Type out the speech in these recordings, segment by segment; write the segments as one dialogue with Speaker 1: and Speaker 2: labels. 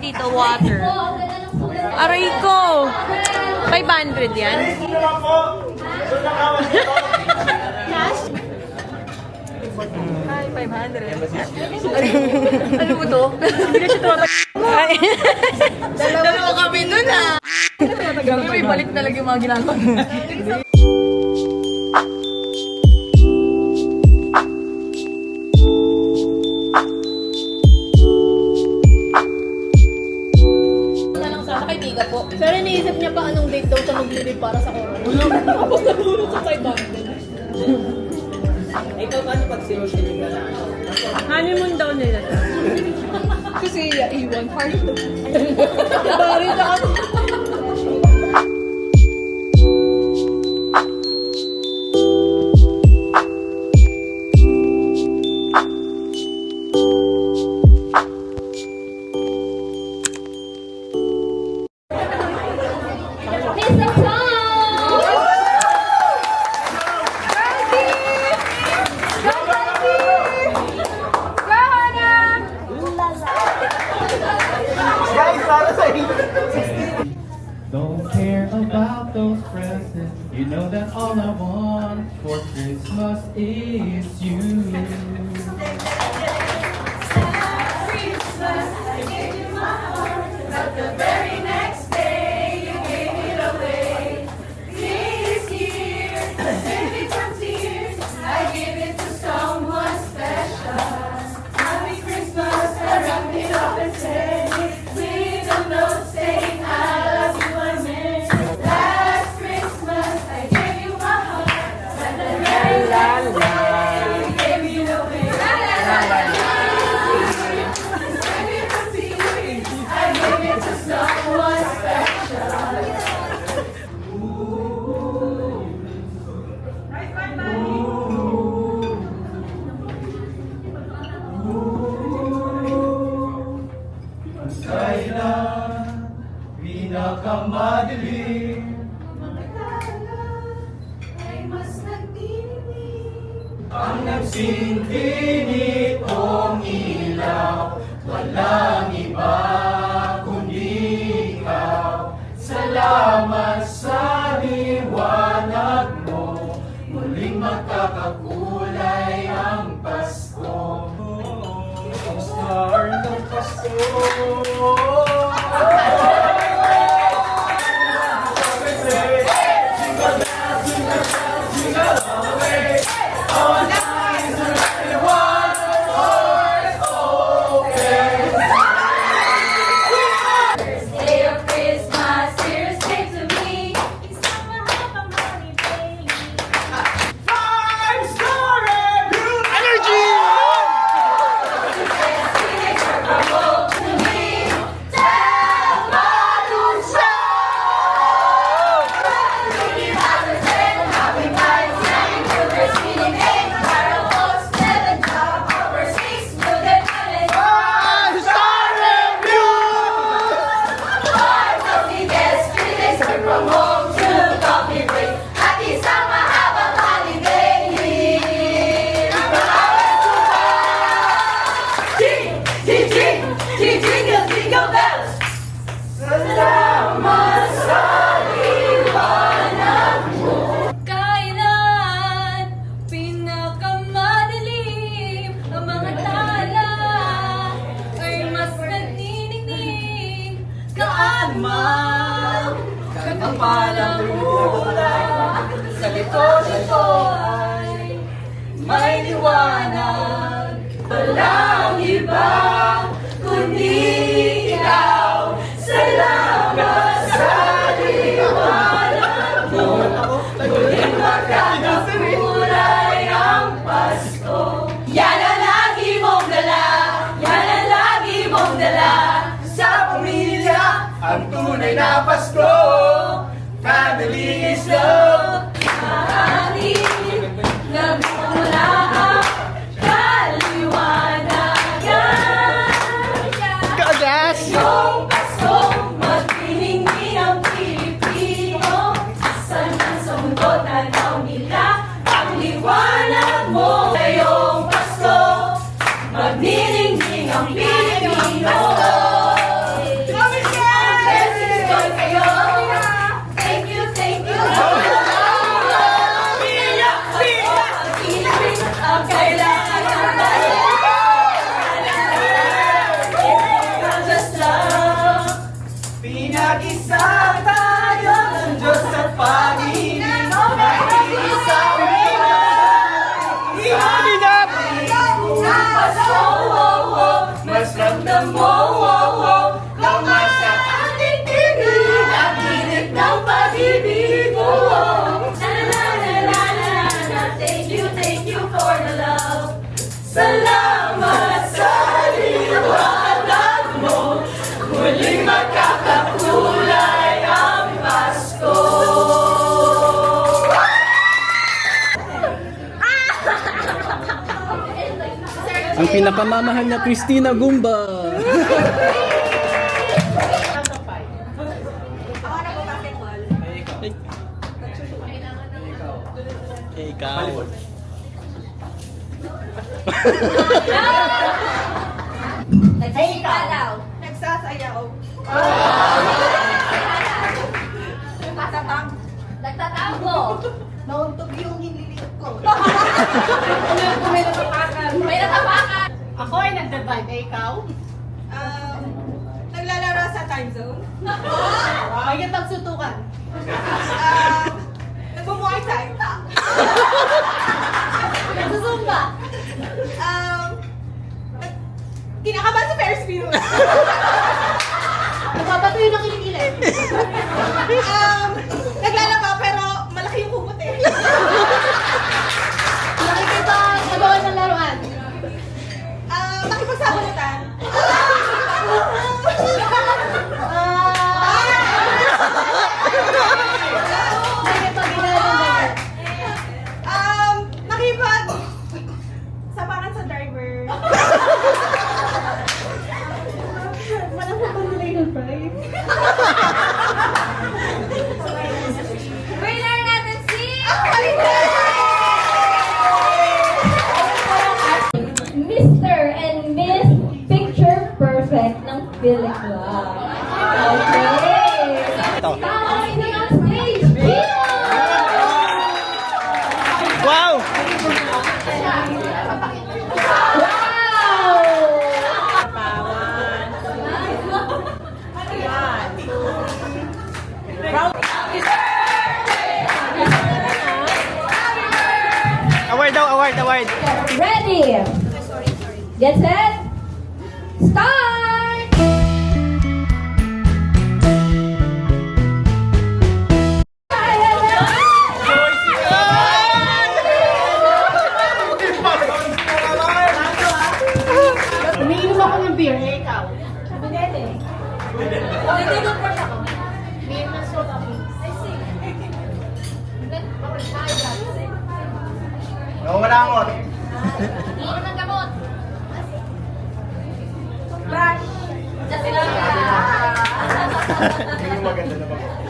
Speaker 1: Tito Water. Aray ko! 500 yan? Cash? Ay, 500. Ano mo to? Hindi na siya tumatag. Dalawa kami nun ah. May balik talaga yung mga ginagawa.
Speaker 2: Pero iniisip niya pa anong date daw siya maglilib para sa corona. Tapos nalunod sa 500.
Speaker 3: Ikaw paano pag zero shilling ka na?
Speaker 1: Honeymoon daw nila.
Speaker 2: Kasi iwan. Party. Bari na ako.
Speaker 4: Don't care about those presents. You know that all I want for Christmas is you. Kailan pinakamadilim ang nagsinti nitong ilaw, walang iba kundi ikaw. Salamat sa liwanag mo, muling magkakakulay ang Pasko. Ang star ng Pasko.
Speaker 2: Kailan pinakamadilim ang mga tala ay mas nagniningning kaagmang kakapalang ulan sa lito ay may liwanag. Walang iba kundi ikaw. Salamat sa liwanag mo. Muling magkakakulay ang Pasko. Yan ang lagi mong dala. Yan ang lagi mong dala. Sa pamilya
Speaker 4: Ang tunay na Pasko, family is love.
Speaker 2: Maaaring nagmumula ang kaliwanagan. Ngayong Pasko, magniningning ang Pilipino. Saan man sa mundo tanaw nila ang liwanag mo. Ngayong Pasko, magniningning ang Pilipino.
Speaker 3: Ang pinakamamahal na Christina Gumba. Ikaw.
Speaker 2: Nagsisimula daw.
Speaker 1: Nagsasayaw.
Speaker 2: Nagtatang. Nagtatango.
Speaker 1: Nauntog yung hiniliit ko.
Speaker 2: May natapakan.
Speaker 1: Ako ay nagda-drive. Ikaw? Naglalaro sa time zone. May tagsutukan. Nagmumuhay tayo.
Speaker 2: Nagsusumba.
Speaker 1: Kinakabahan sa Ferris wheel.
Speaker 2: Nagpapatuloy ng kilikili.
Speaker 1: Naglalaba pero malaki yung kumot eh.
Speaker 2: Nakikita sa bawal ng laruan.
Speaker 1: Nakipagsabunutan.
Speaker 2: Nakikita ginagawa.
Speaker 1: Nakipag sapakan sa driver.
Speaker 2: Walang patuloy ng prize. Winner natin si... Mr. and Miss Picture Perfect ng Philip Club. Okay. Tapos hindi ang stage. Gino!
Speaker 3: Wow! Award daw, award.
Speaker 2: Ready? Get set? Start!
Speaker 1: Umiinom ako ng beer. Eh, ikaw?
Speaker 3: Nawala ako.
Speaker 2: Iinom ng gamot.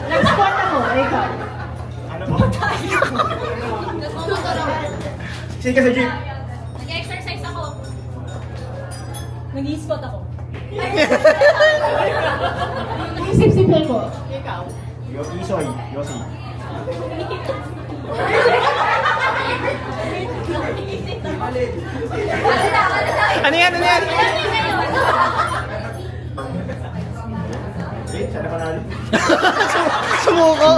Speaker 1: Nag-sport ako. Eh, ikaw?
Speaker 3: Sige ka sa jeep.
Speaker 2: Nag-exercise ako.
Speaker 1: Nag-i-spot ako.
Speaker 2: Isip-sipin ko.
Speaker 1: Ikaw?
Speaker 3: Isoy, Yossi. Ano yan? Sana panalo. Sumuko.